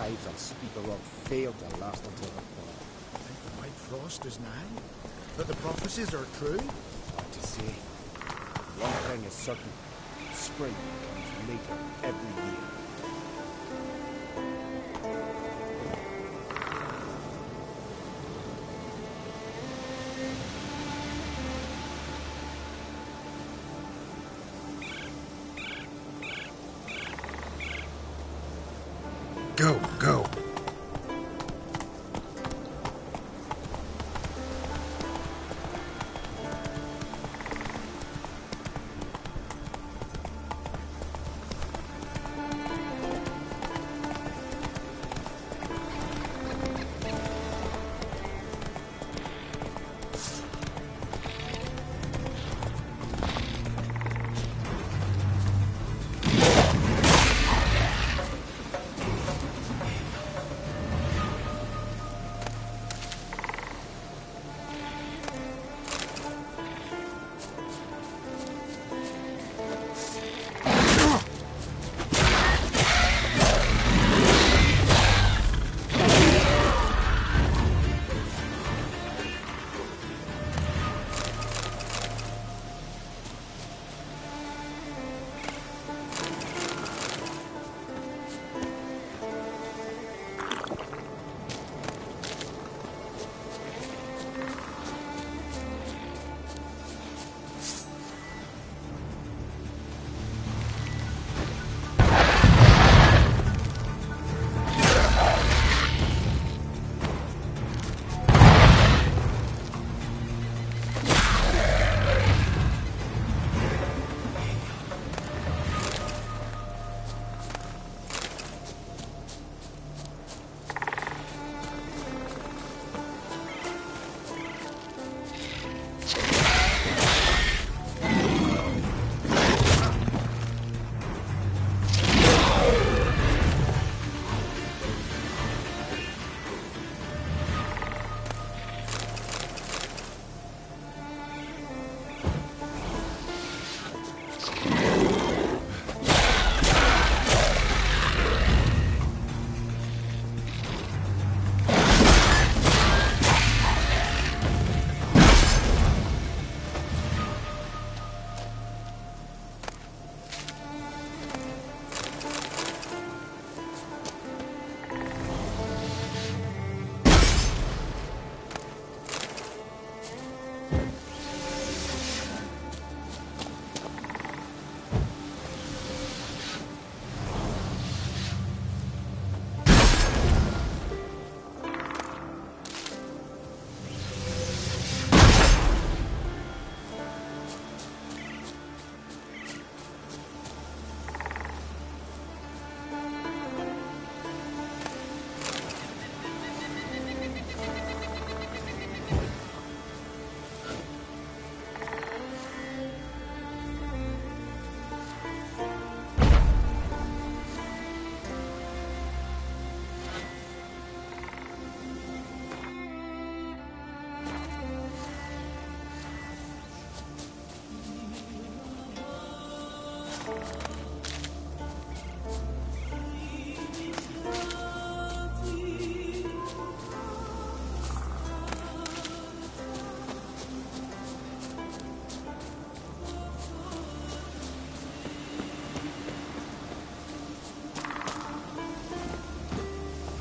wives and speaker of failed to last until the fall. I think the white frost is nigh? That the prophecies are true? Hard to say. One thing is certain. Spring comes later every year. Go, go.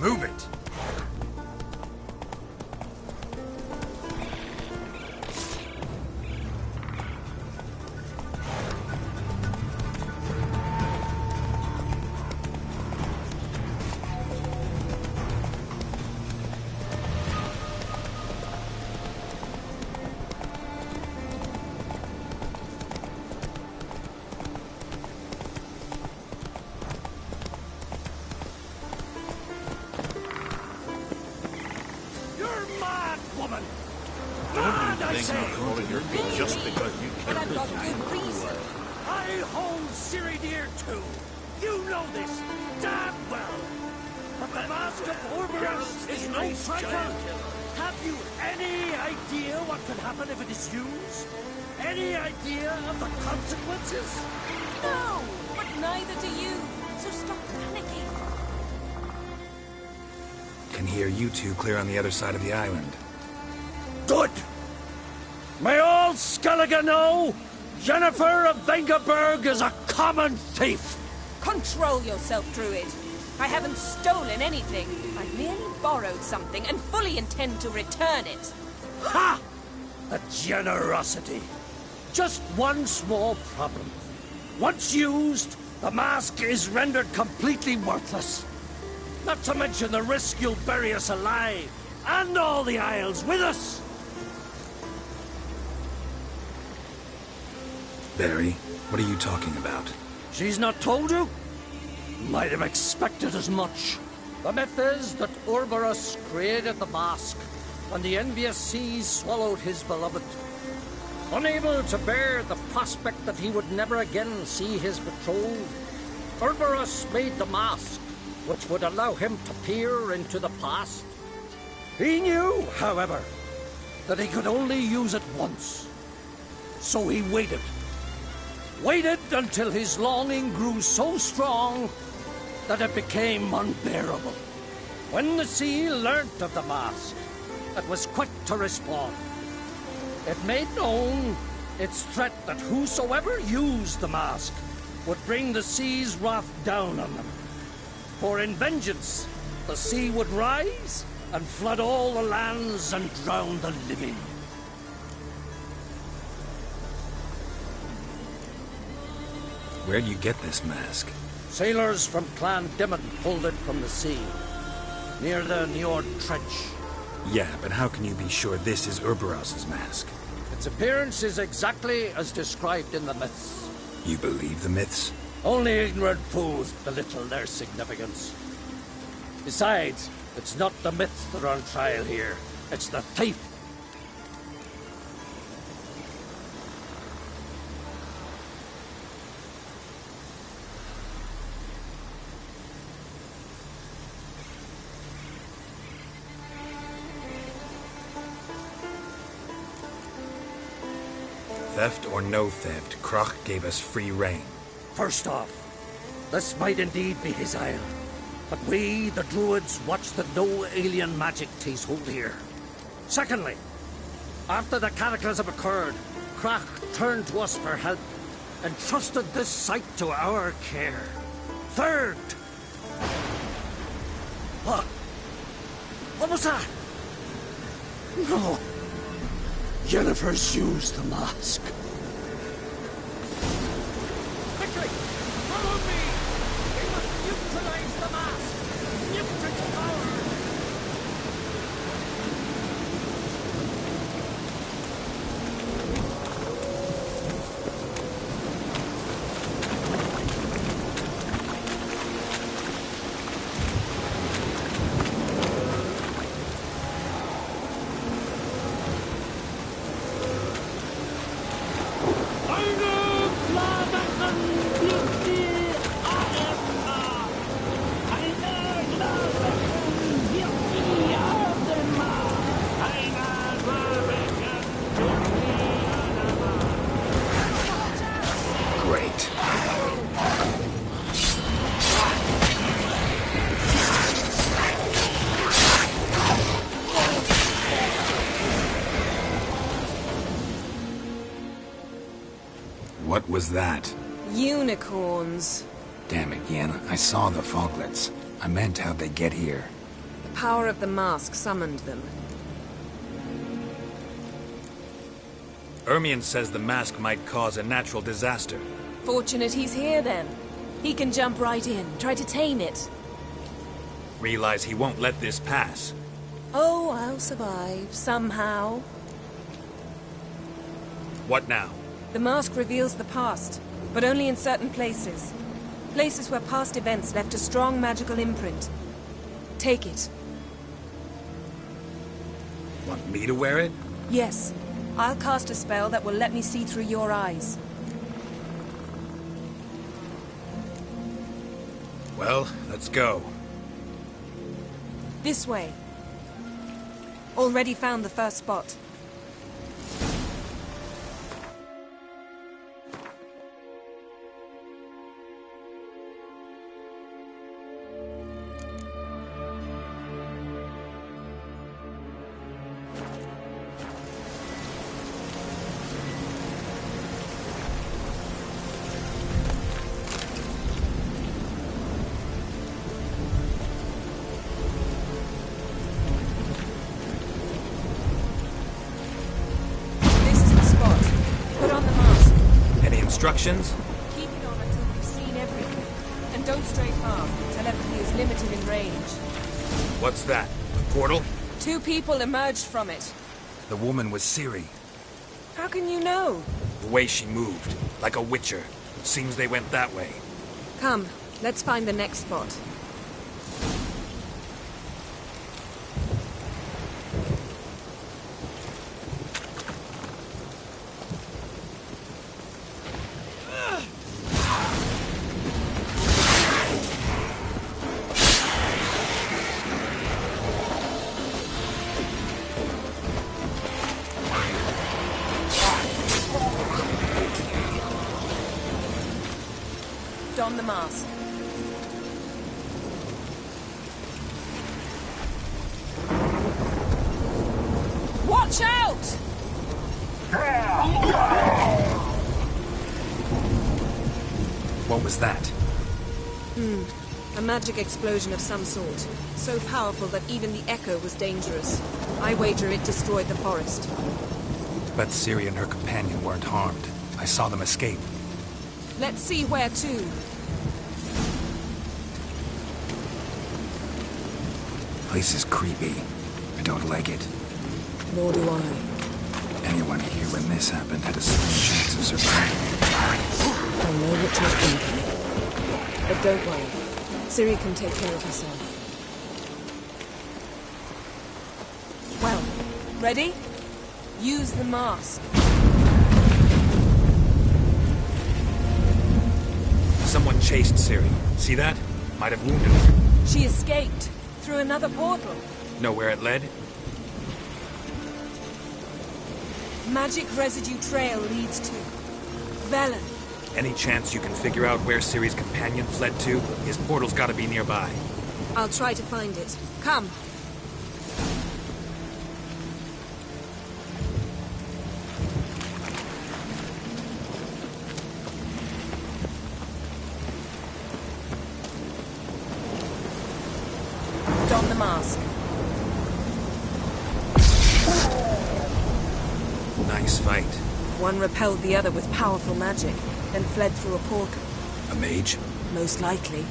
Move it! Just because you And I've got good reason. I hold Siri dear too. You know this damn well. But the mask of Orberus is no trifle. Have you any idea what can happen if it is used? Any idea of the consequences? No, but neither do you. So stop panicking. can hear you two clear on the other side of the island. Good! May all Skellige know Jennifer of Vengerberg is a common thief! Control yourself, Druid. I haven't stolen anything. I've merely borrowed something and fully intend to return it. Ha! A generosity. Just one small problem. Once used, the mask is rendered completely worthless. Not to mention the risk you'll bury us alive, and all the Isles with us. Barry, what are you talking about? She's not told you? Might have expected as much. The myth is that Urberus created the mask when the envious seas swallowed his beloved. Unable to bear the prospect that he would never again see his betrothed, Urberus made the mask, which would allow him to peer into the past. He knew, however, that he could only use it once. So he waited. Waited until his longing grew so strong that it became unbearable. When the sea learnt of the mask, it was quick to respond. It made known its threat that whosoever used the mask would bring the sea's wrath down on them. For in vengeance, the sea would rise and flood all the lands and drown the living. Where'd you get this mask? Sailors from Clan Dimon pulled it from the sea, near the Njord Trench. Yeah, but how can you be sure this is Urberos's mask? Its appearance is exactly as described in the myths. You believe the myths? Only ignorant fools belittle their significance. Besides, it's not the myths that are on trial here. It's the thief. Theft or no theft, Kroch gave us free rein. First off, this might indeed be his isle. But we, the Druids, watch that no alien magic takes hold here. Secondly, after the cataclysm occurred, Kroch turned to us for help and trusted this site to our care. Third... What was that? No. Jennifer's used the mask. Quickly! Follow me! We must neutralize the mask! Neutralize its power! Great. What was that? Unicorns. Damn it, Yen. I saw the foglets. I meant how'd they get here. The power of the mask summoned them. Ermion says the mask might cause a natural disaster. Fortunate he's here, then. He can jump right in, try to tame it. Realize he won't let this pass. Oh, I'll survive, somehow. What now? The mask reveals the past, but only in certain places. Places where past events left a strong magical imprint. Take it. Want me to wear it? Yes. I'll cast a spell that will let me see through your eyes. Well, let's go. This way. Already found the first spot. instructions? Keep it on until we've seen everything. And don't stray far. Telepathy is limited in range. What's that? A portal? 2 people emerged from it. The woman was Ciri. How can you know? The way she moved, like a witcher. Seems they went that way. Come, let's find the next spot. Don the mask. Watch out! What was that? A magic explosion of some sort. So powerful that even the echo was dangerous. I wager it destroyed the forest. But Ciri and her companion weren't harmed. I saw them escape. Let's see where to. Place is creepy. I don't like it. Nor do I. Anyone here when this happened had a slim chance of surviving. I know what you're thinking. But don't worry. Ciri can take care of herself. Well, ready? Use the mask. Someone chased Ciri. See that? Might have wounded her. She escaped. Through another portal. Know where it led? Magic residue trail leads to Velen. Any chance you can figure out where Ciri's companion fled to? His portal's gotta be nearby. I'll try to find it. Come. Don the mask. Nice fight. One repelled the other with powerful magic, then fled through a portal. A mage? Most likely.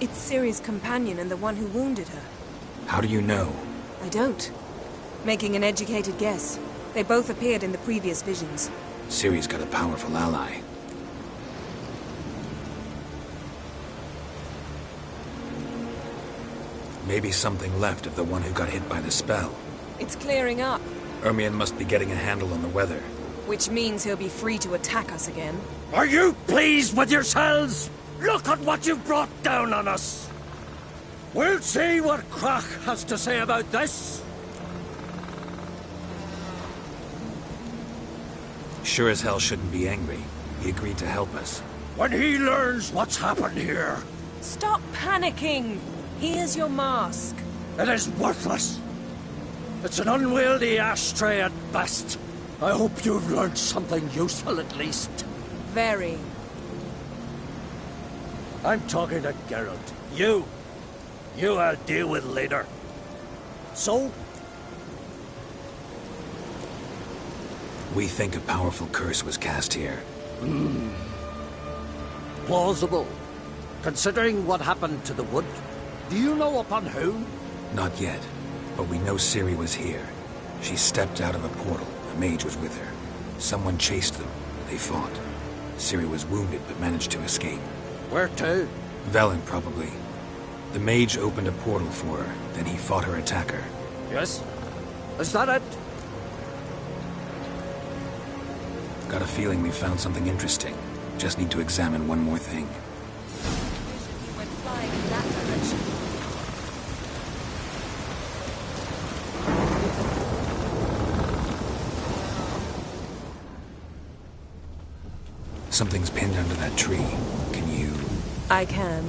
It's Ciri's companion and the one who wounded her. How do you know? I don't. Making an educated guess. They both appeared in the previous visions. Ciri's got a powerful ally. Maybe something left of the one who got hit by the spell. It's clearing up, Ermion must be getting a handle on the weather. which means he'll be free to attack us again. Are you pleased with yourselves? Look at what you've brought down on us. We'll see what Crach has to say about this. Sure as hell shouldn't be angry. He agreed to help us. When he learns what's happened here, Stop panicking! Here's your mask. it is worthless. It's an unwieldy ashtray at best. I hope you've learned something useful at least. Very. I'm talking to Geralt. You I'll deal with later. So, We think a powerful curse was cast here. plausible. Considering what happened to the wood, do you know upon whom? Not yet, but we know Ciri was here. She stepped out of a portal. A mage was with her. Someone chased them. They fought. Ciri was wounded but managed to escape. Where to? Velen, probably. The mage opened a portal for her, then he fought her attacker. Yes? Is that it? Got a feeling we found something interesting. Just need to examine one more thing. He went flying in that direction. Something's pinned under that tree. Can you... I can.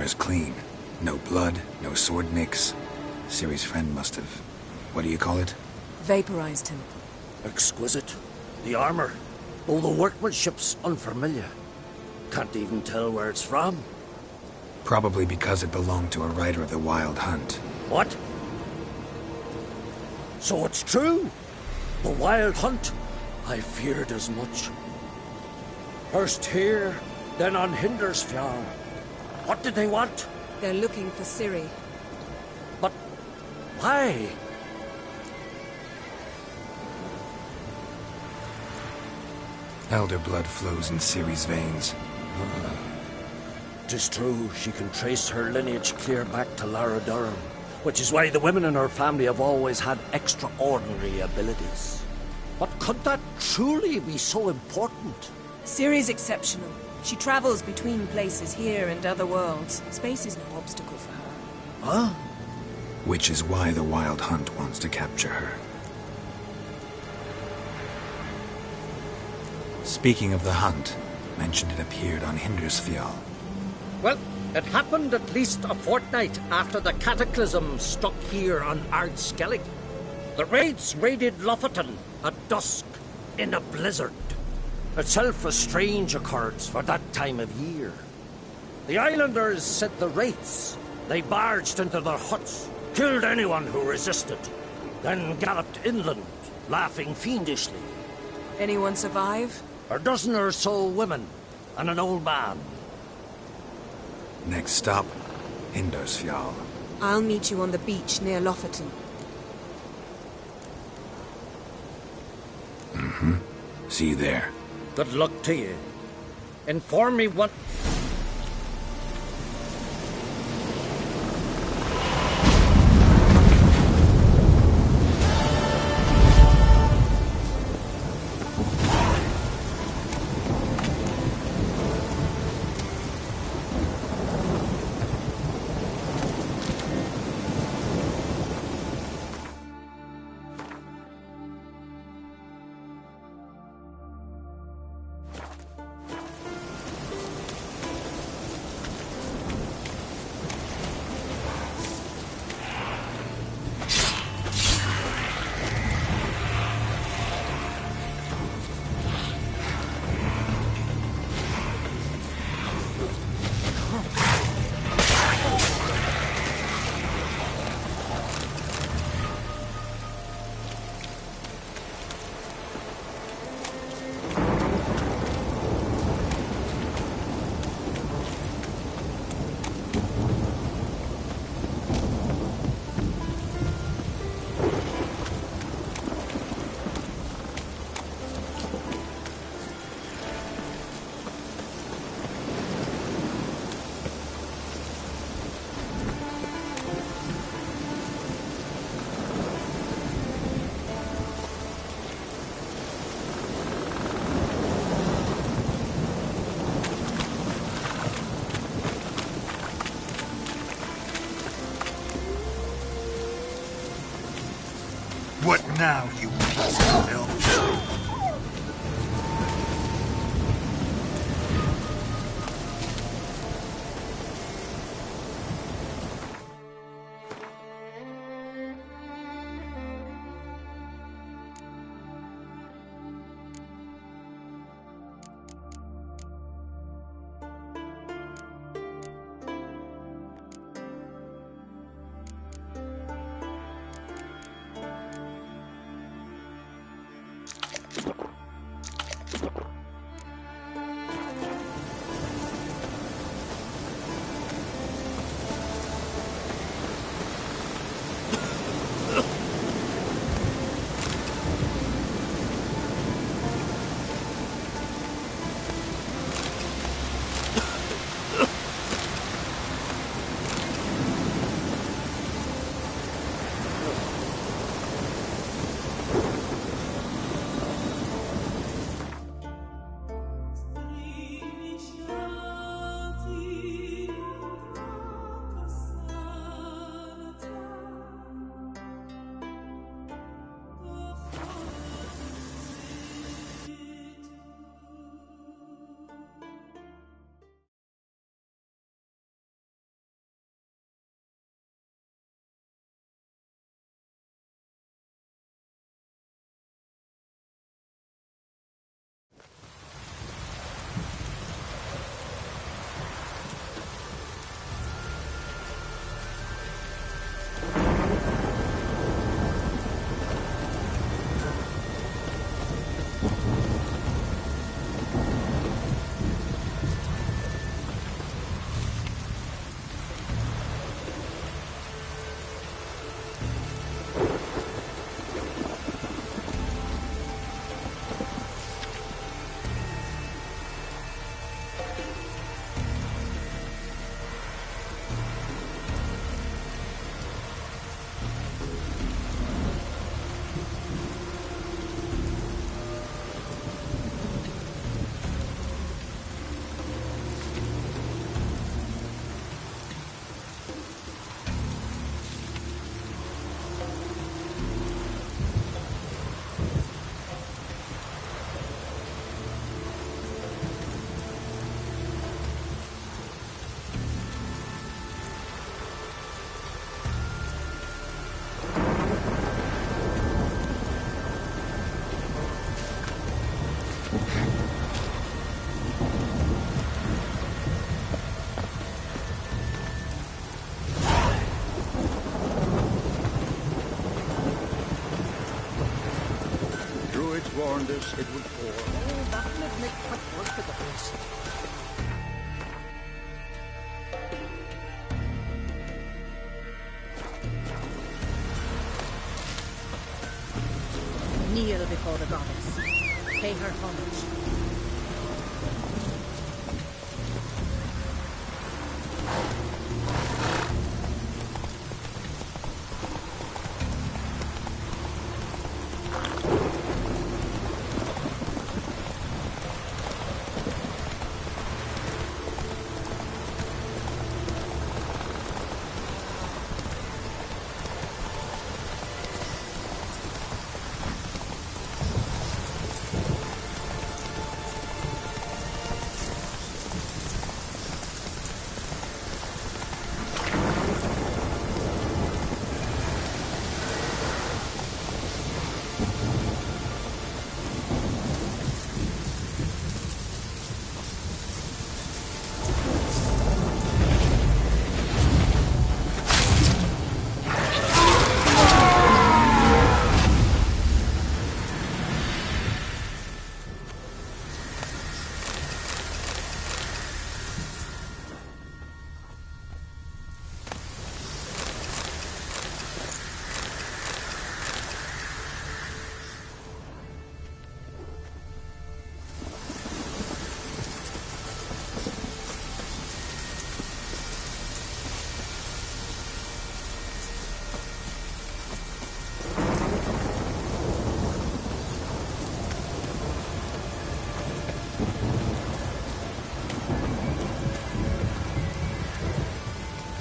air's clean. No blood, no sword nicks. Ciri's friend must have... what do you call it? Vaporized him. Exquisite. The armor. Oh, the workmanship's unfamiliar. Can't even tell where it's from. Probably because it belonged to a rider of the Wild Hunt. What? So it's true? The Wild Hunt? I feared as much. First here, then on Hindersfjall. What did they want? They're looking for Ciri. But why? Elder blood flows in Ciri's veins. Tis true, she can trace her lineage clear back to Lara Durham, which is why the women in her family have always had extraordinary abilities. But could that truly be so important? Ciri's exceptional. She travels between places here and other worlds. Space is no obstacle for her. Huh? Which is why the Wild Hunt wants to capture her. Speaking of the hunt, mentioned it appeared on Hindersfjall. Well, it happened at least a fortnight after the cataclysm struck here on Skellige. The raids raided Lofoten at dusk in a blizzard. Itself a strange occurrence for that time of year. The islanders said the wraiths. They barged into their huts, killed anyone who resisted, then galloped inland, laughing fiendishly. Anyone survive? A dozen or so women and an old man. Next stop, Hindersfjall. I'll meet you on the beach near Lofoten. See you there. Good luck to you. Inform me what... What now, you piece of filth? warned us it would pour. Oh, that'll make quick work of the place. Kneel before the goddess. Pay her homage.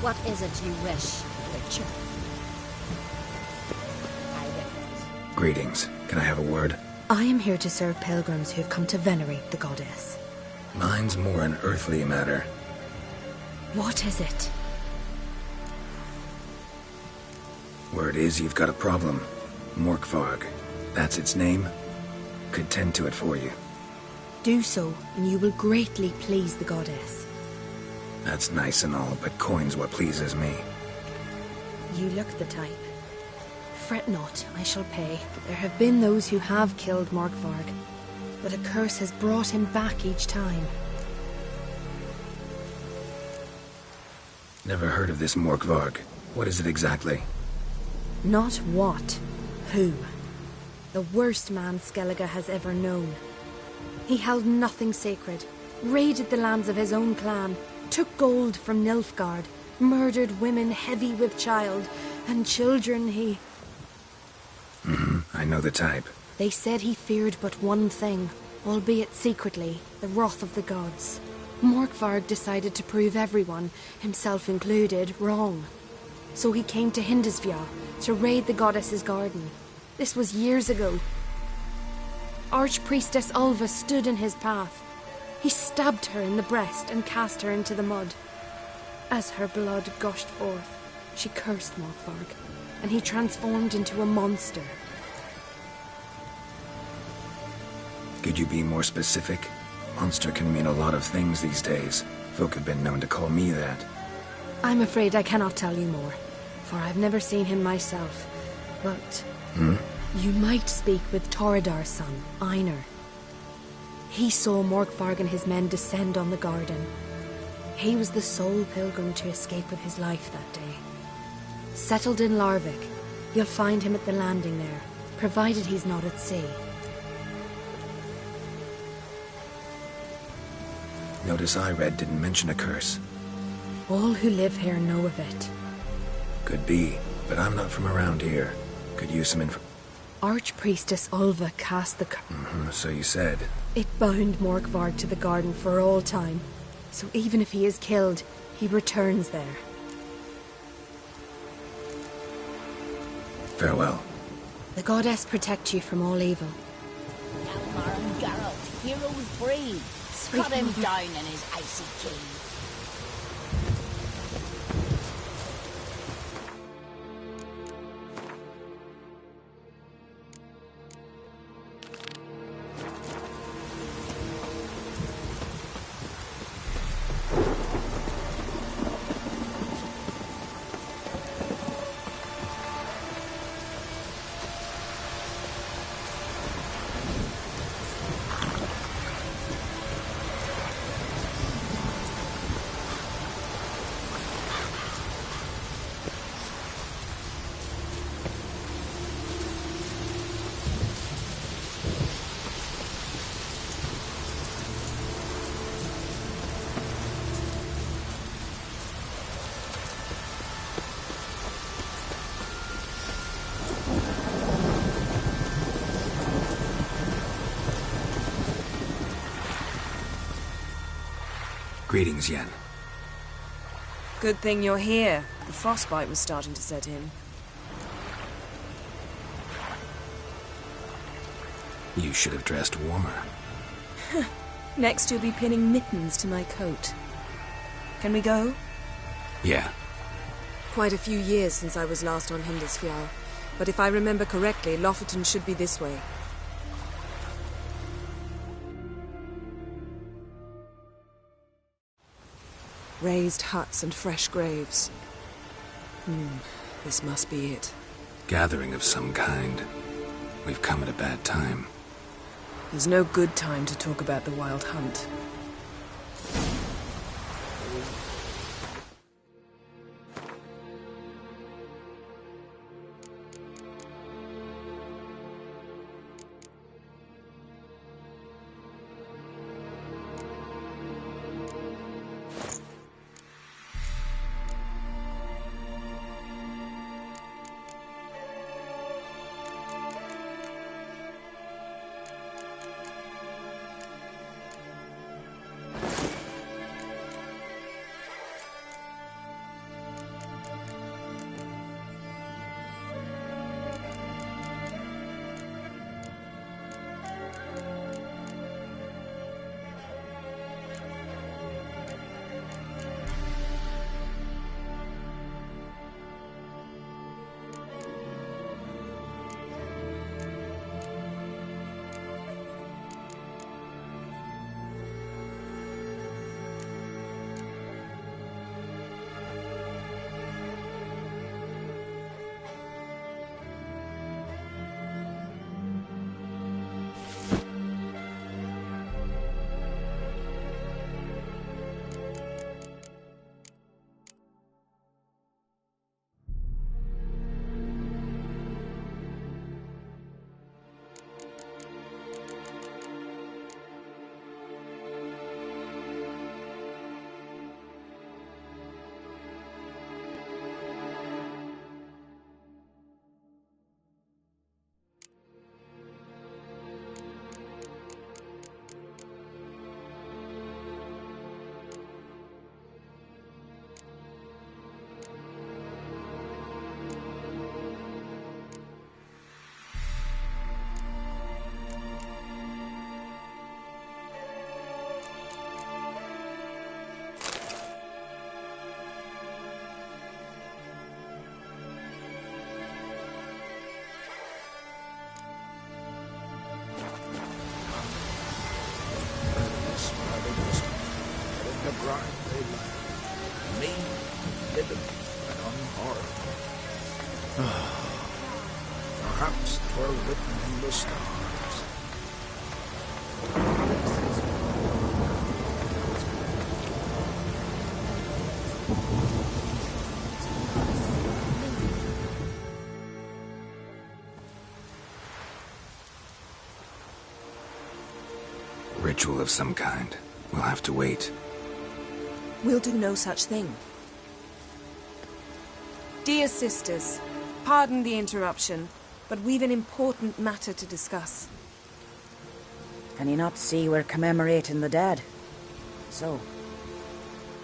What is it you wish, Richard? Greetings. Can I have a word? I am here to serve pilgrims who have come to venerate the goddess. Mine's more an earthly matter. What is it? Word is you've got a problem. Morkvarg. That's its name. Could tend to it for you. Do so, and you will greatly please the goddess. That's nice and all, but coin's what pleases me. You look the type. Fret not, I shall pay. There have been those who have killed Morkvarg, but a curse has brought him back each time. Never heard of this Morkvarg. What is it exactly? Not what, who. The worst man Skellige has ever known. He held nothing sacred, raided the lands of his own clan, took gold from Nilfgaard, murdered women heavy with child, and children he... I know the type. They said he feared but one thing, albeit secretly, the wrath of the gods. Morkvarg decided to prove everyone, himself included, wrong. So he came to Hindisvja to raid the goddess's garden. This was years ago. Archpriestess Ulva stood in his path. He stabbed her in the breast and cast her into the mud. As her blood gushed forth, she cursed Morkvarg, and he transformed into a monster. Could you be more specific? Monster can mean a lot of things these days. Folk have been known to call me that. I'm afraid I cannot tell you more, for I've never seen him myself. But... You might speak with Toradar's son, Einar. He saw Morkvarg and his men descend on the garden. He was the sole pilgrim to escape with his life that day. Settled in Larvik, you'll find him at the landing there, provided he's not at sea. Notice I read didn't mention a curse. All who live here know of it. Could be, but I'm not from around here. Could use some info. Archpriestess Ulva cast the So you said. It bound Morkvarg to the garden for all time. So even if he is killed, he returns there. Farewell. The goddess protect you from all evil. Almar and Geralt, heroes brave. Cut him down in his icy cave. Greetings, Yen. Good thing you're here. The frostbite was starting to set in. You should have dressed warmer. Next you'll be pinning mittens to my coat. Can we go? Yeah. Quite a few years since I was last on Hindisfjall, but if I remember correctly, Lofoten should be this way. Raised huts and fresh graves. This must be it. Gathering of some kind. We've come at a bad time. There's no good time to talk about the Wild Hunt. The bride they left. Me, living and unharmed. Perhaps 'twere written in the stars. Ritual of some kind. We'll have to wait. We'll do no such thing. Dear sisters, pardon the interruption, but we've an important matter to discuss. Can you not see we're commemorating the dead? So?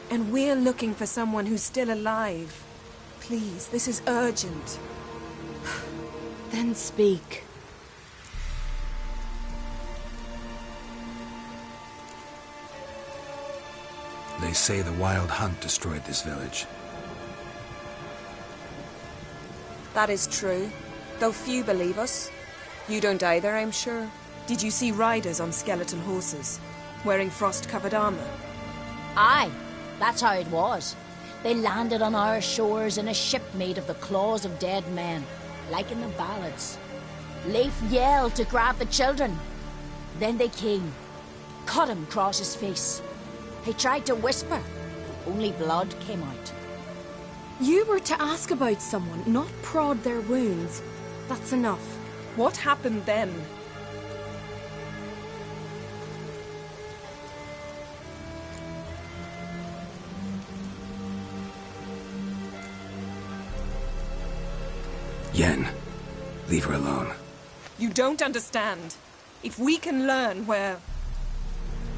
And we're looking for someone who's still alive. Please, this is urgent. Then speak. They say the Wild Hunt destroyed this village. That is true, though few believe us. You don't either, I'm sure. Did you see riders on skeleton horses, wearing frost-covered armor? Aye, that's how it was. They landed on our shores in a ship made of the claws of dead men, like in the ballads. Leif yelled to grab the children. Then they came, cut him across his face. He tried to whisper, but only blood came out. You were to ask about someone, not prod their wounds. That's enough. What happened then? Yen, leave her alone. You don't understand. If we can learn where...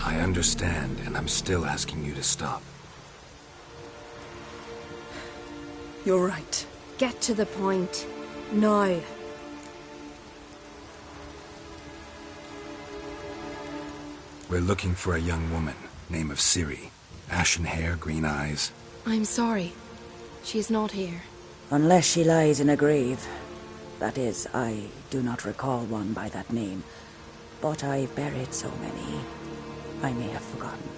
I understand, and I'm still asking you to stop. You're right. Get to the point. Now. We're looking for a young woman, name of Ciri. Ashen hair, green eyes. I'm sorry. She's not here. Unless she lies in a grave. That is, I do not recall one by that name. But I've buried so many, I may have forgotten.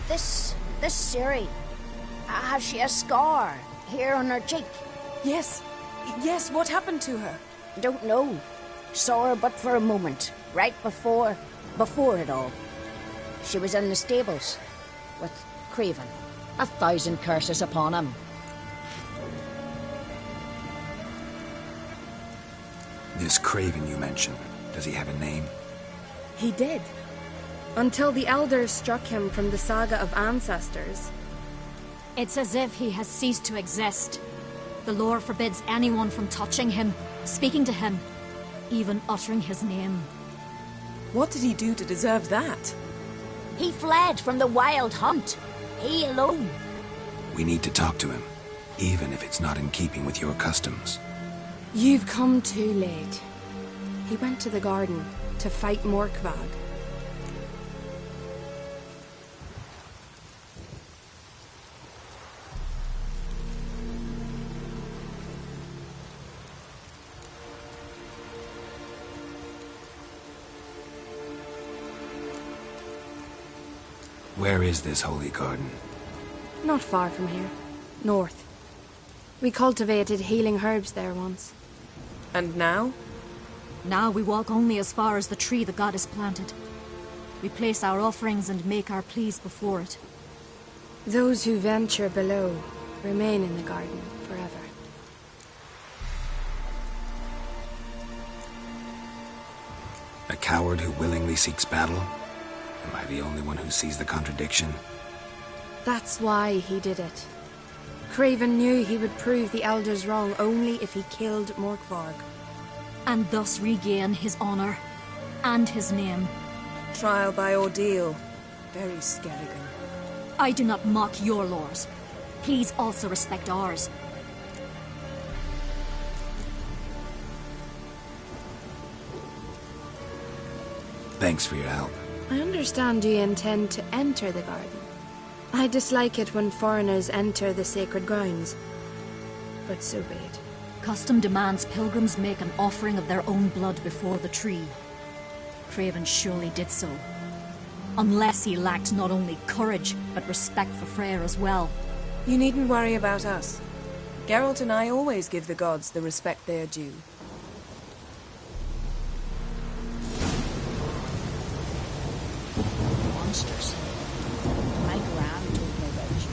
This Ciri, has she a scar here on her cheek? Yes. Yes, what happened to her? Don't know. Saw her but for a moment, right before it all. She was in the stables with Craven. 1,000 curses upon him. This Craven you mentioned, does he have a name? He did. Until the elders struck him from the saga of ancestors. It's as if he has ceased to exist. The lore forbids anyone from touching him, speaking to him, even uttering his name. What did he do to deserve that? He fled from the wild hunt. He alone. We need to talk to him, even if it's not in keeping with your customs. You've come too late. He went to the garden to fight Morkvag. Where is this holy garden? Not far from here. North. We cultivated healing herbs there once. And now? Now we walk only as far as the tree the goddess planted. We place our offerings and make our pleas before it. Those who venture below remain in the garden forever. A coward who willingly seeks battle? Am I the only one who sees the contradiction? That's why he did it. Craven knew he would prove the elders wrong only if he killed Morkvarg. And thus regain his honor and his name. Trial by ordeal. Very Skellige. I do not mock your laws. Please also respect ours. Thanks for your help. I understand you intend to enter the garden. I dislike it when foreigners enter the sacred grounds. But so be it. Custom demands pilgrims make an offering of their own blood before the tree. Craven surely did so. Unless he lacked not only courage, but respect for Freyr as well. You needn't worry about us. Geralt and I always give the gods the respect they are due. Monsters. My gran told me about you.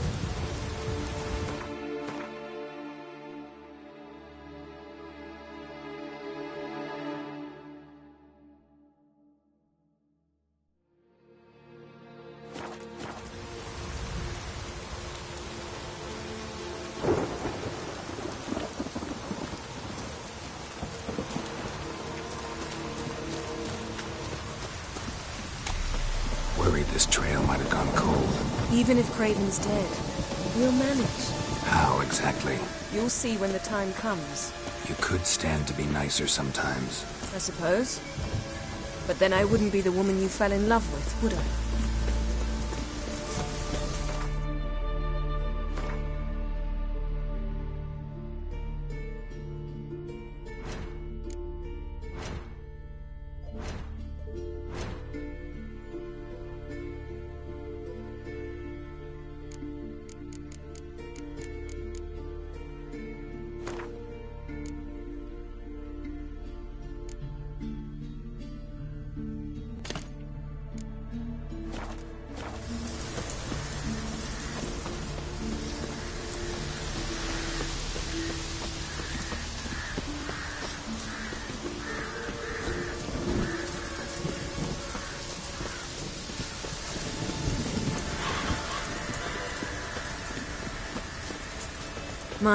Worried this trail might have gone cold. Even if Craven's dead, we'll manage. How exactly? You'll see when the time comes. You could stand to be nicer sometimes. I suppose. But then I wouldn't be the woman you fell in love with, would I?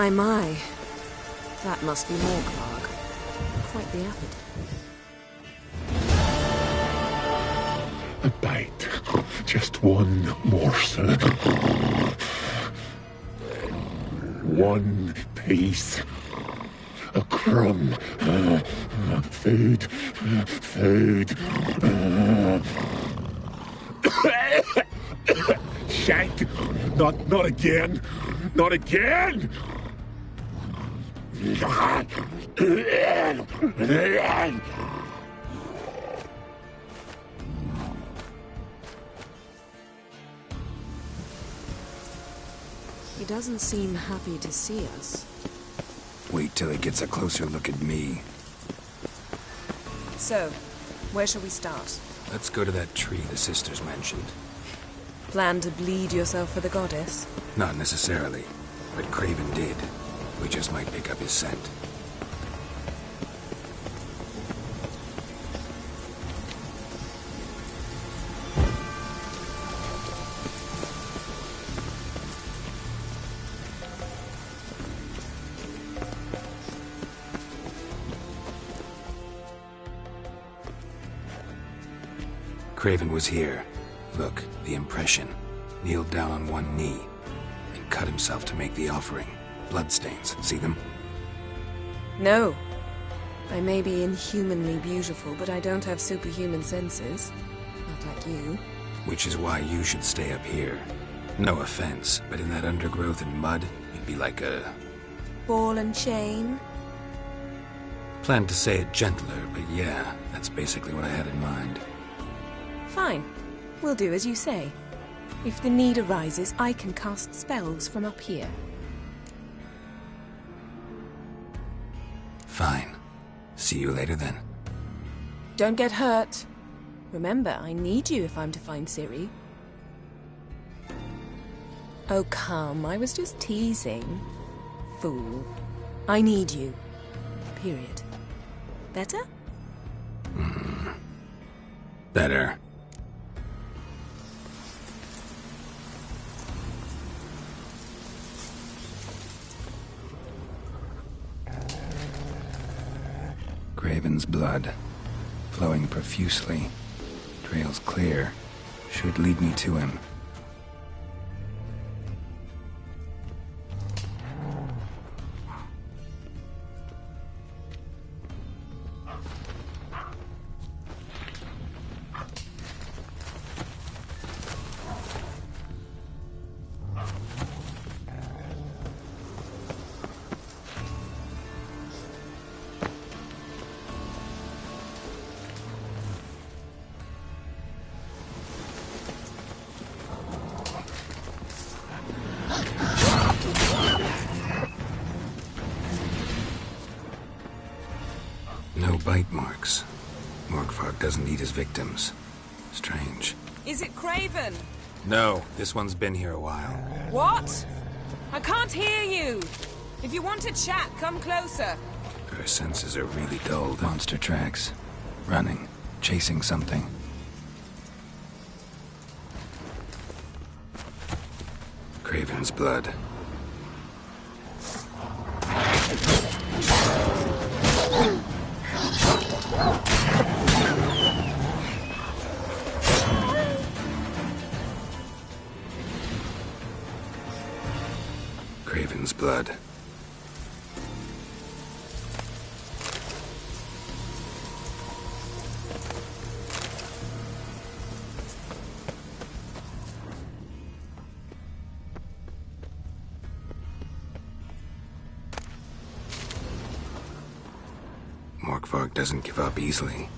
My. That must be Morkvarg. Quite the appetite. A bite. Just one morsel. One piece. A crumb. Food. Food. Shank! Not again! Not again! He doesn't seem happy to see us. Wait till he gets a closer look at me. So, where shall we start? Let's go to that tree the sisters mentioned. Plan to bleed yourself for the goddess? Not necessarily, but Craven did. We just might pick up his scent. Craven was here. Look, the impression. Kneeled down on one knee and cut himself to make the offering. Bloodstains, see them? No. I may be inhumanly beautiful, but I don't have superhuman senses. Not like you. Which is why you should stay up here. No offense, but in that undergrowth and mud, you'd be like a... Ball and chain? Planned to say it gentler, but yeah, that's basically what I had in mind. Fine. We'll do as you say. If the need arises, I can cast spells from up here. Fine. See you later then. Don't get hurt. Remember, I need you if I'm to find Ciri. Oh, come. I was just teasing. Fool. I need you. Period. Better? Better. Craven's blood, flowing profusely. Trails clear. Should lead me to him. No bite marks. Morgvarg doesn't eat his victims. Strange. Is it Craven? No, this one's been here a while. What? I can't hear you. If you want to chat, come closer. Her senses are really dulled. Monster tracks. Running. Chasing something. Craven's blood. Craven's blood. Morgvarg doesn't give up easily.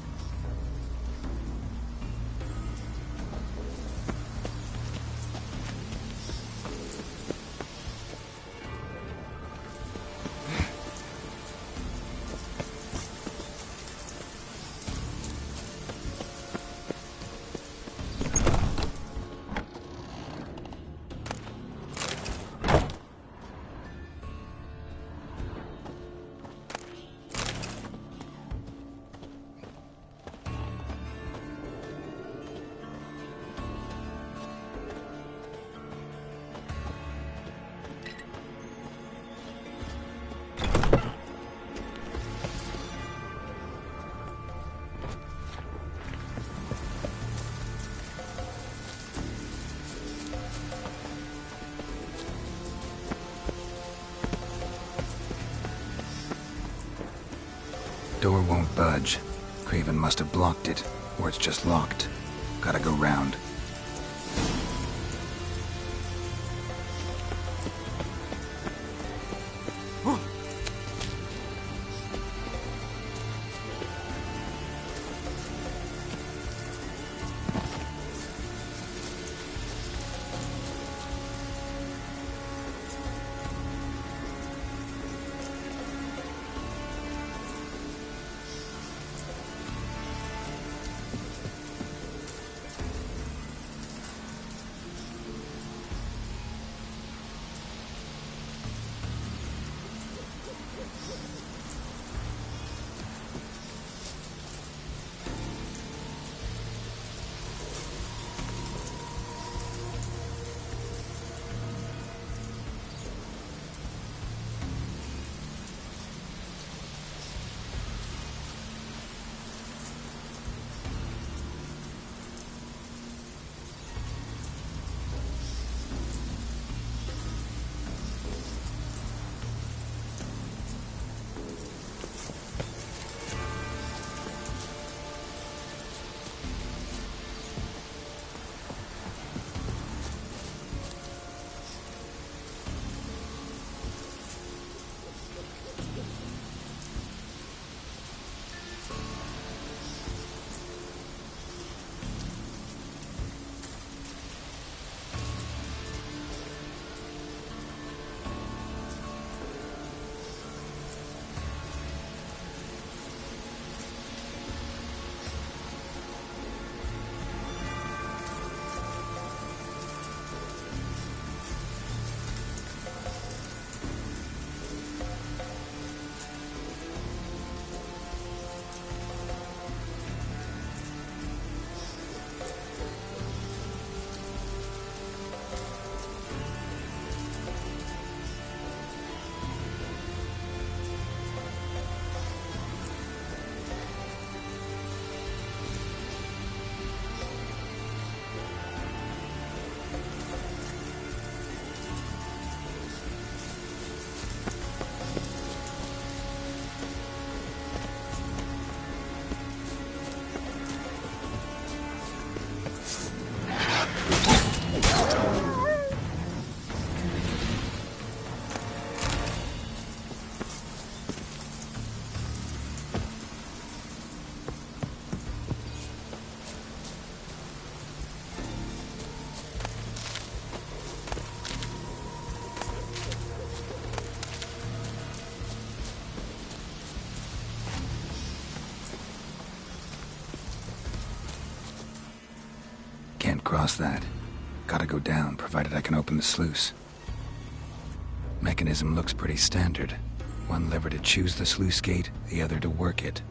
Door won't budge. Craven must have blocked it, or it's just locked. Gotta go round. Can't cross that. Gotta go down, provided I can open the sluice. Mechanism looks pretty standard. One lever to choose the sluice gate, the other to work it.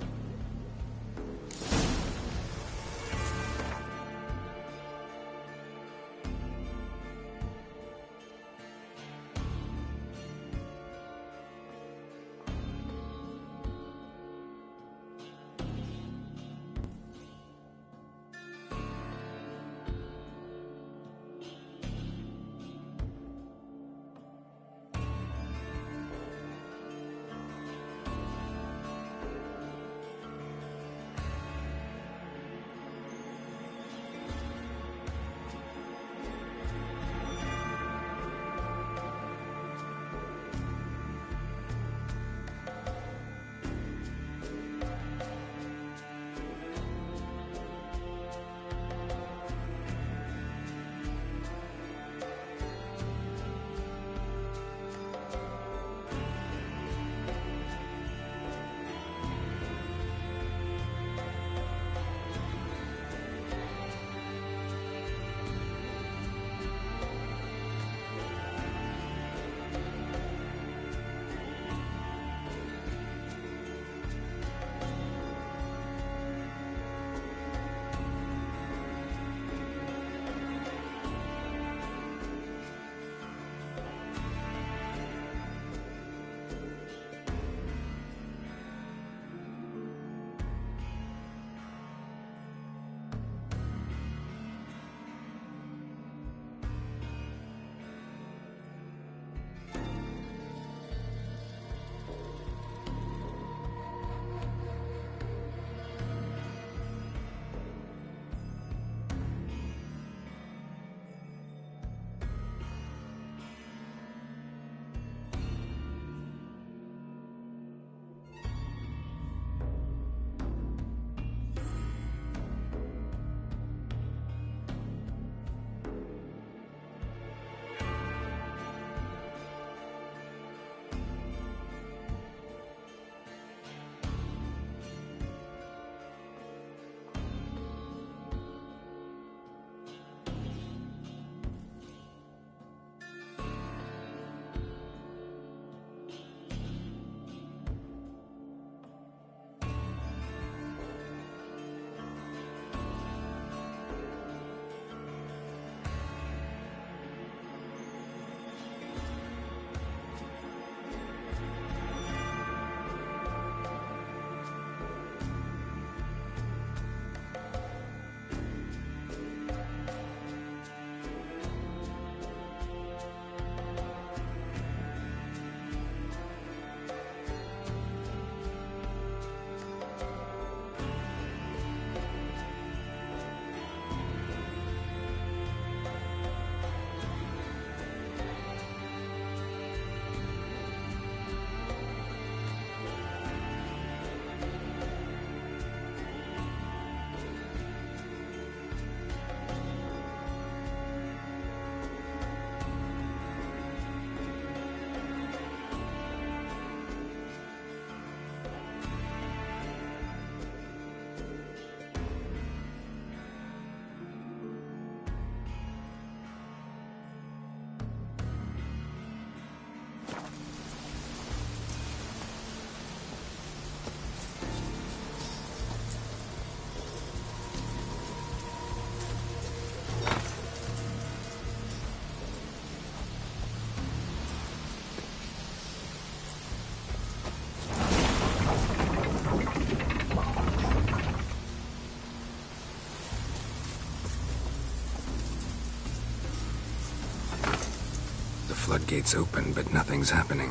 floodgates open, but nothing's happening.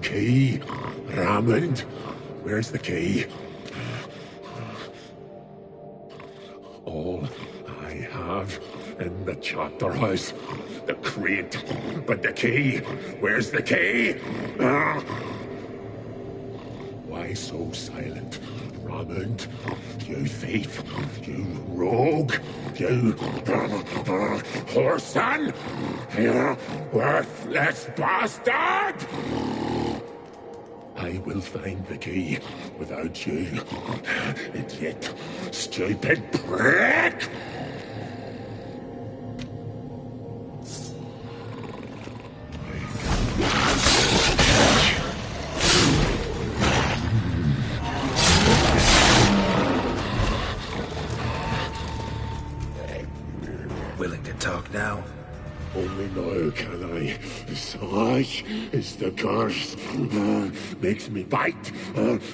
Key, Raymond. Where's the key? All I have in the chapter house, the crate, but the key. Where's the key? Why so silent, Raymond? You thief, you rogue, you whoreson, you worthless bastard! I will find the key without you, idiot, stupid prick! Willing to talk now? Only now can I. Such is the curse. Makes me bite,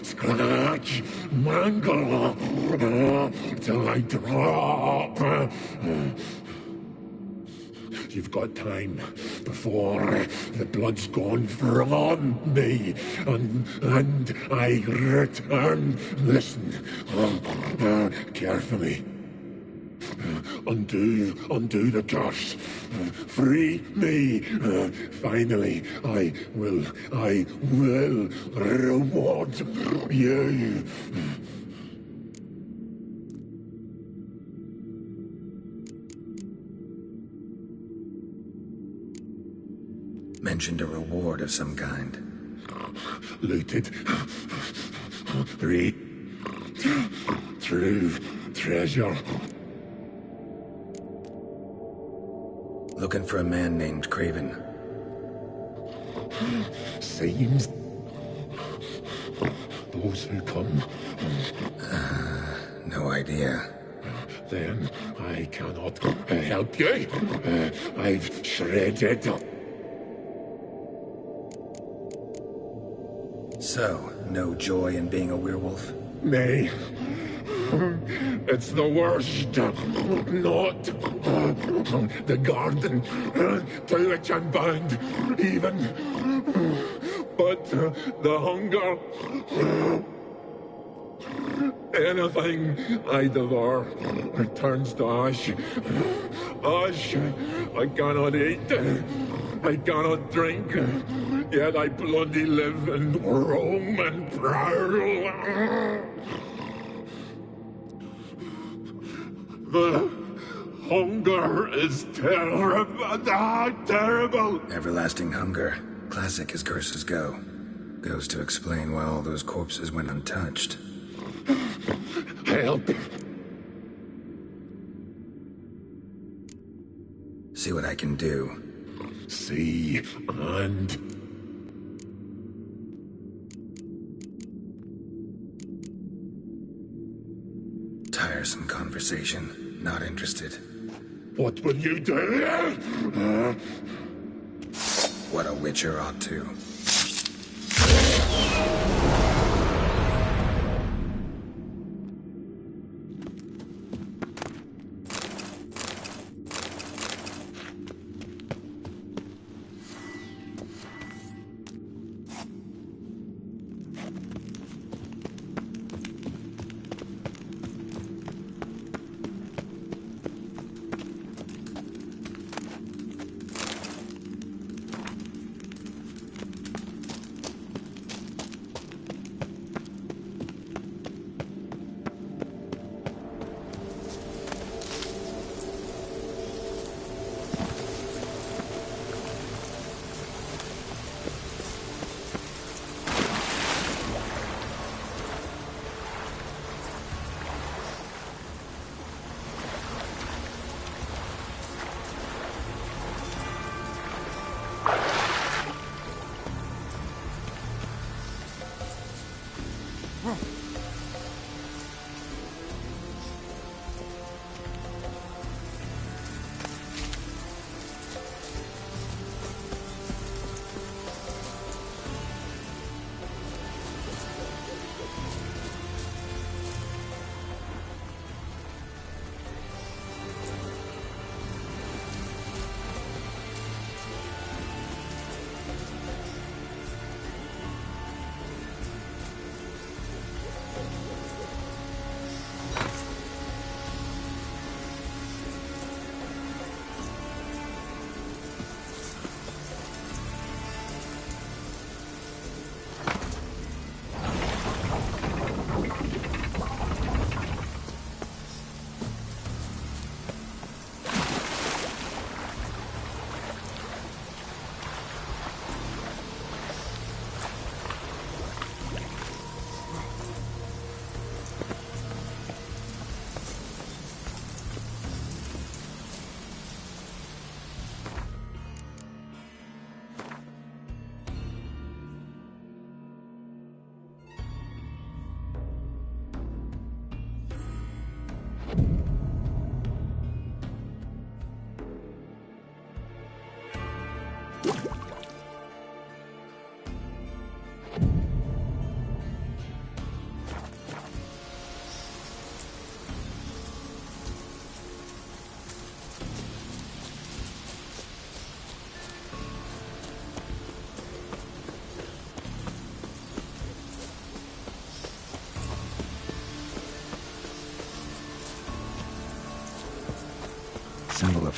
scratch, mangle, till I drop. You've got time before the blood's gone from me, and I return. Listen, carefully. Undo the curse. Free me. Finally, I will reward you. Mentioned a reward of some kind. Looted. True treasure. Looking for a man named Craven. Seems those who come. No idea. Then I cannot help you. I've shredded. So, no joy in being a werewolf? Nay. It's the worst. Not the garden to which I'm bound, even. But the hunger. Anything I devour turns to ash. Ash. I cannot eat. I cannot drink. Yet I bloody live and roam and prowl. The hunger is terrible. Everlasting hunger. Classic as curses go. Goes to explain why all those corpses went untouched. Help. See what I can do. See and... Tiresome conversation. Not interested. What will you do? What a witcher ought to.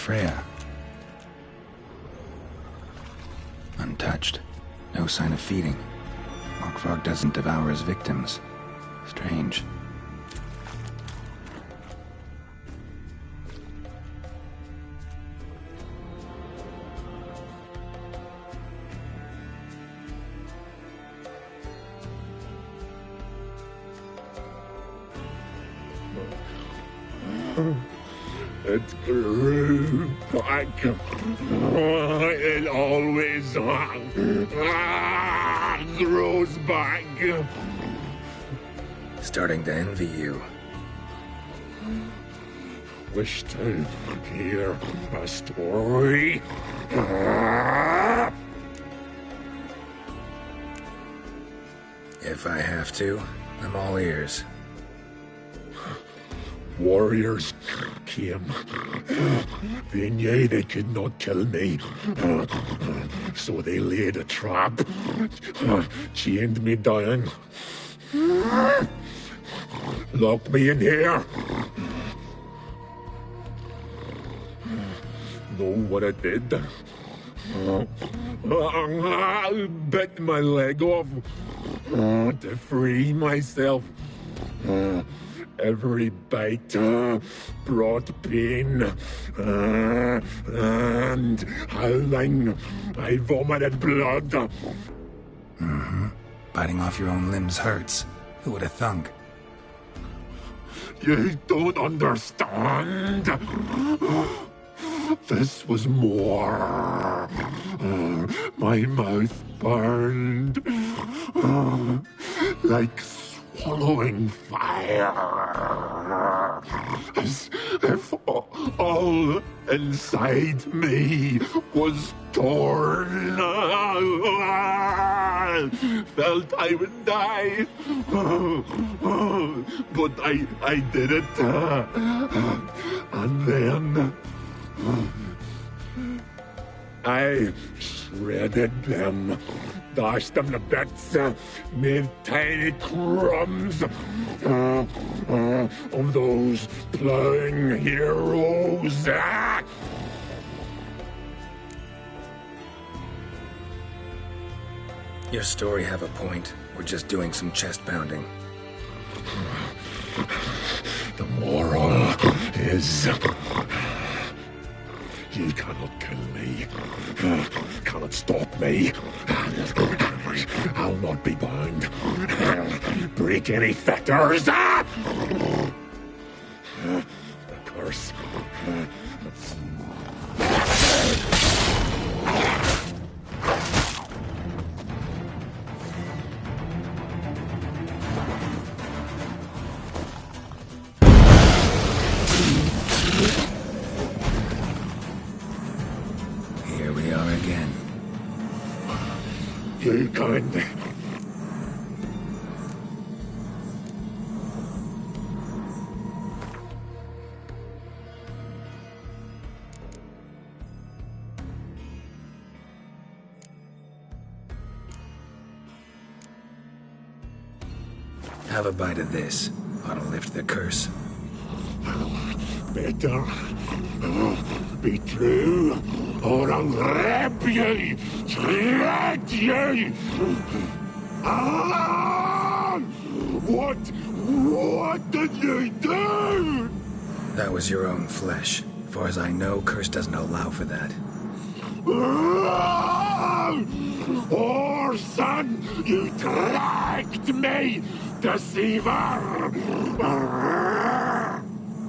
Freya. Untouched. No sign of feeding. Morkvarg doesn't devour his victims. Strange. It grew back. It always grows back. Starting to envy you. Wish to hear a story. If I have to, I'm all ears. Warriors came. They knew they could not kill me. So they laid a trap. Chained me down. Locked me in here. Know what I did? Bit my leg off to free myself. Every bite brought pain, and howling, I vomited blood. Mm-hmm. Biting off your own limbs hurts. Who would have thunk? You don't understand. This was more. My mouth burned like swallowing fire, as if all inside me was torn. Felt I would die, but I did it, and then I shredded them, dashed them to bits, made tiny crumbs of those plowing heroes. Your story have a point. We're just doing some chest pounding. The moral is, you cannot kill me, cannot stop me. I'll not be bound. Break any fetters. The curse. Here we are again. You kind. Have a bite of this. Ought to lift the curse. Better be true, or I'll rip you, shred you. What did you do? That was your own flesh. As far as I know, curse doesn't allow for that. Orson, you tracked me, deceiver!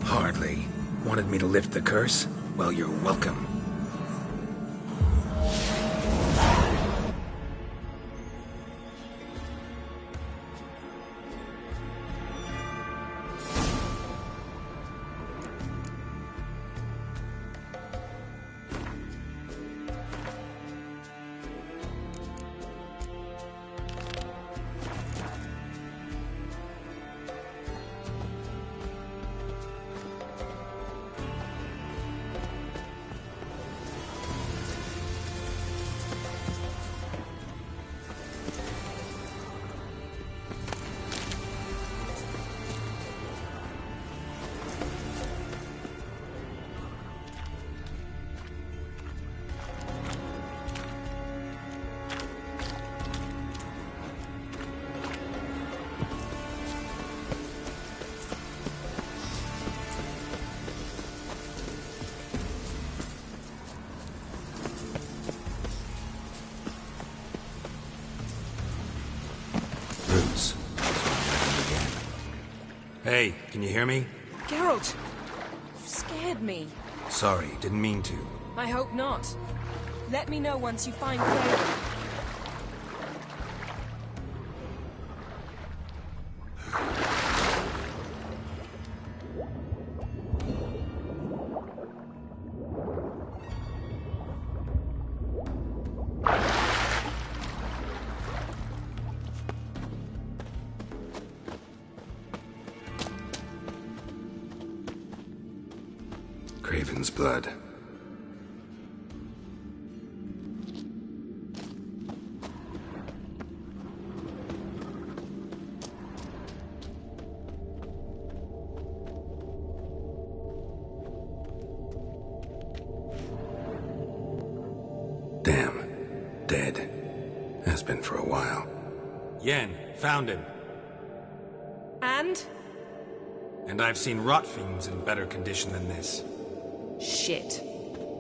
Hardly. Wanted me to lift the curse? Well, you're welcome. Hey, can you hear me? Geralt, you scared me. Sorry, didn't mean to. I hope not. Let me know once you find Craven. Craven's blood. Damn. Dead. Has been for a while. Yen, found him. And? And I've seen rot fiends in better condition than this. Shit.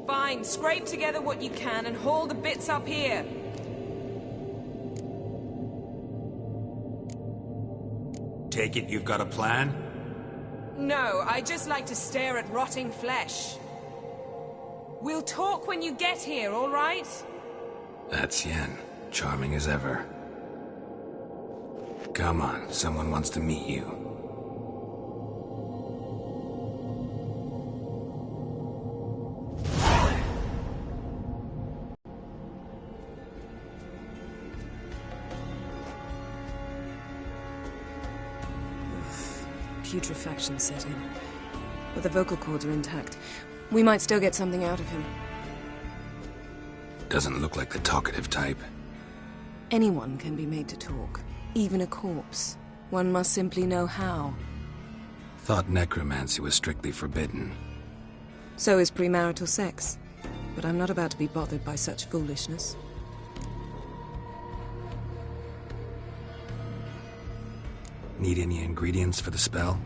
Fine, scrape together what you can and haul the bits up here. Take it you've got a plan? No, I just like to stare at rotting flesh. We'll talk when you get here, all right? That's Yen. Charming as ever. Come on, someone wants to meet you. Putrefaction set in. But the vocal cords are intact. We might still get something out of him. Doesn't look like the talkative type. Anyone can be made to talk. Even a corpse. One must simply know how. Thought necromancy was strictly forbidden. So is premarital sex. But I'm not about to be bothered by such foolishness. Need any ingredients for the spell?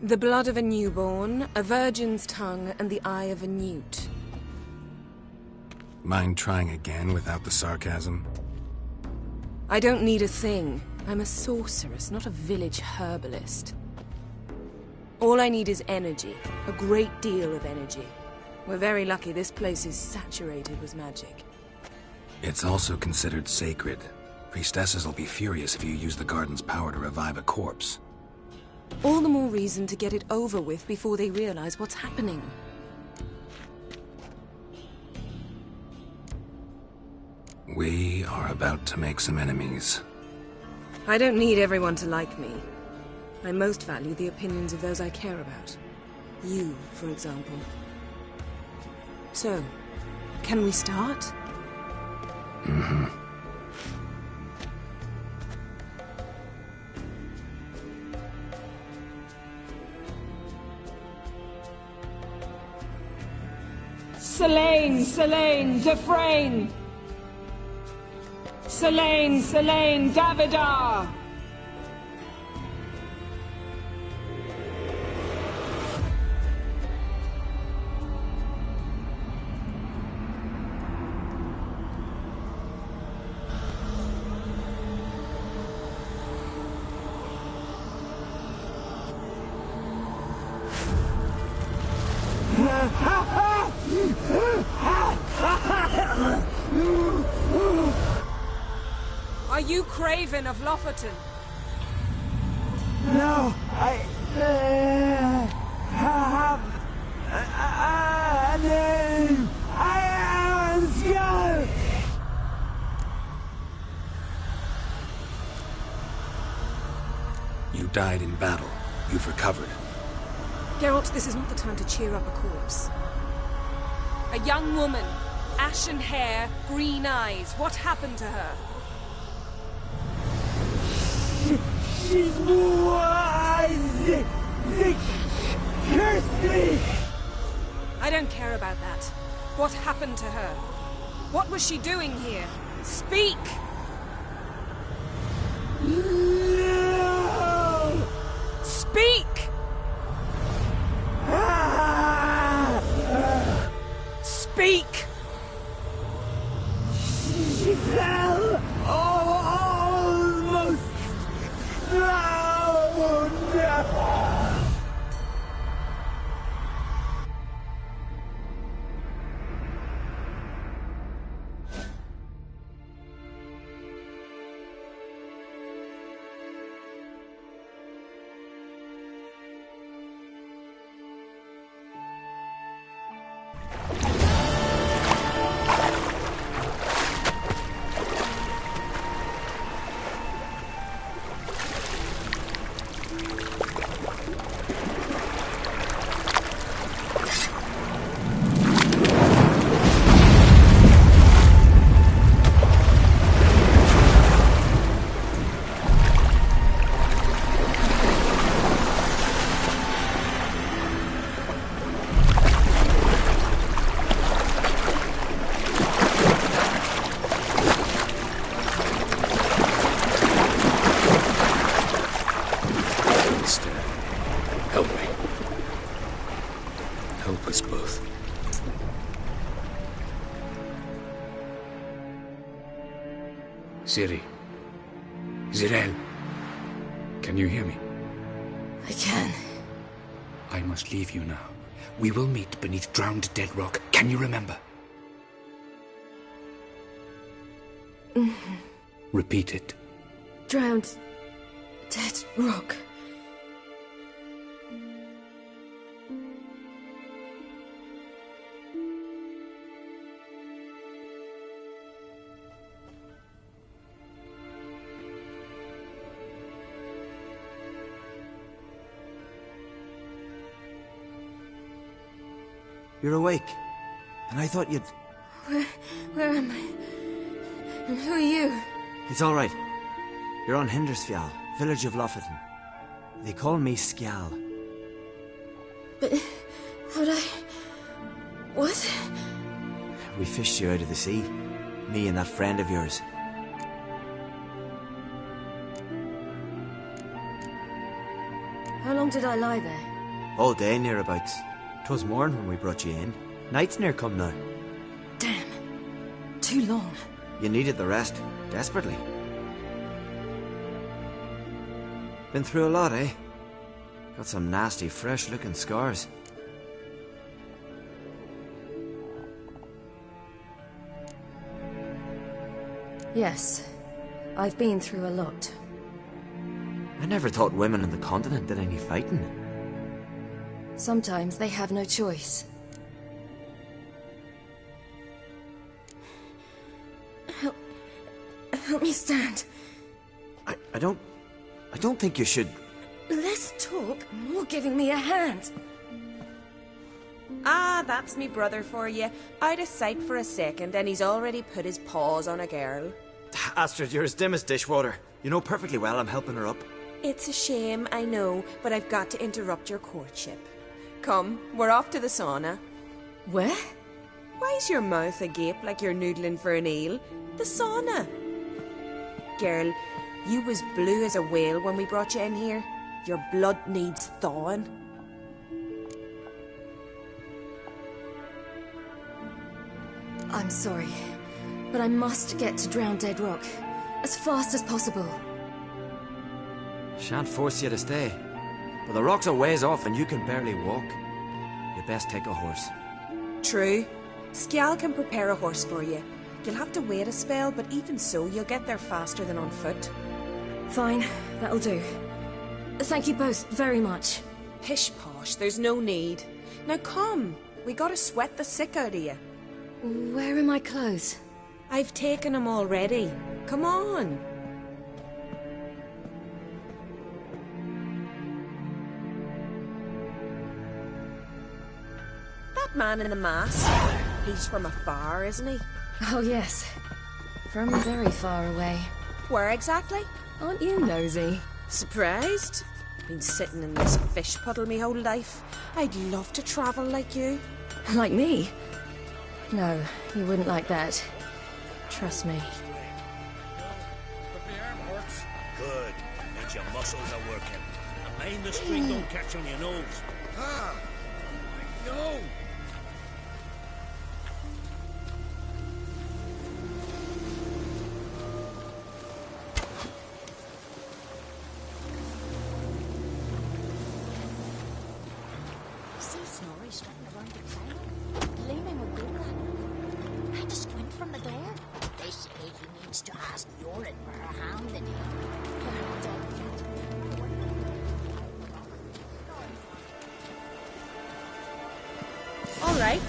The blood of a newborn, a virgin's tongue, and the eye of a newt. Mind trying again without the sarcasm? I don't need a thing. I'm a sorceress, not a village herbalist. All I need is energy. A great deal of energy. We're very lucky this place is saturated with magic. It's also considered sacred. Priestesses will be furious if you use the garden's power to revive a corpse. All the more reason to get it over with before they realize what's happening. We are about to make some enemies. I don't need everyone to like me. I most value the opinions of those I care about. You, for example. So, can we start? Mm-hmm. Selene, Defrain! Selene, Davidar! Are you Craven of Lofoten? No, I have a name. I am Skull. You died in battle. You've recovered. Geralt, this is not the time to cheer up a corpse. A young woman, ashen hair, green eyes. What happened to her? She's wise. They cursed me. I don't care about that. What happened to her? What was she doing here? Speak! No. Speak! Speak! She fell almost. No. Help me. Help us both. Ciri. Zirel. Can you hear me? I can. I must leave you now. We will meet beneath drowned dead rock. Can you remember? Repeat it. Drowned. Dead rock. You're awake. And I thought you'd... Where am I? And who are you? It's all right. You're on Hindersfjall, village of Lofoten. They call me Skjal. But how'd I... What? We fished you out of the sea. Me and that friend of yours. How long did I lie there? All day nearabouts. 'Twas morn when we brought you in. Night's near come now. Damn. Too long. You needed the rest, desperately. Been through a lot, eh? Got some nasty, fresh-looking scars. Yes. I've been through a lot. I never thought women on the continent did any fighting. Sometimes they have no choice. Help me stand. I don't think you should... Less talk, more giving me a hand. Ah, that's me brother for you. Out of sight for a second, and he's already put his paws on a girl. Astrid, you're as dim as dishwater. You know perfectly well I'm helping her up. It's a shame, I know, but I've got to interrupt your courtship. Come, we're off to the sauna. Where? Why's your mouth agape like you're noodling for an eel? The sauna. Girl, you was blue as a whale when we brought you in here. Your blood needs thawing. I'm sorry, but I must get to Drowned Dead Rock as fast as possible. Shan't force you to stay. But the rocks are ways off and you can barely walk. You best take a horse. True. Skjal can prepare a horse for you. You'll have to wait a spell, but even so, you'll get there faster than on foot. Fine, that'll do. Thank you both very much. Pish posh, there's no need. Now come, we gotta sweat the sick out of you. Where are my clothes? I've taken them already. Come on. That man in the mask, he's from afar, isn't he? Oh yes, from very far away. Where exactly? Aren't you nosy? Surprised? Been sitting in this fish puddle me whole life. I'd love to travel like you. Like me? No, you wouldn't like that. Trust me. But my arm hurts. Good. Means your muscles are working. And mind the string don't catch on your nose. Ah! No! See Snorri strutting around the climber, gleaming with gold. Had to squint from the door. They say he needs to ask Yorin for her hand in him. All right.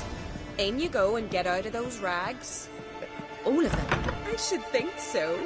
In you go and get out of those rags. All of them? I should think so.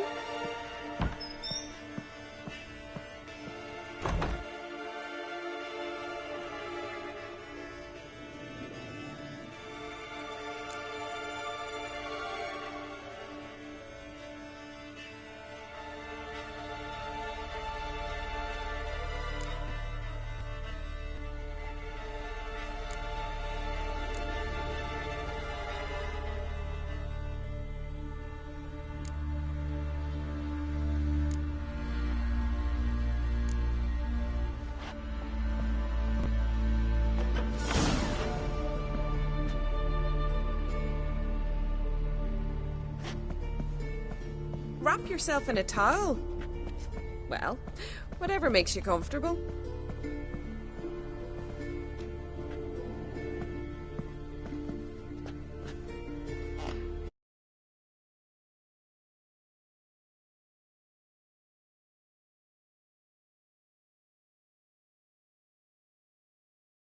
Wrap yourself in a towel. Well, whatever makes you comfortable.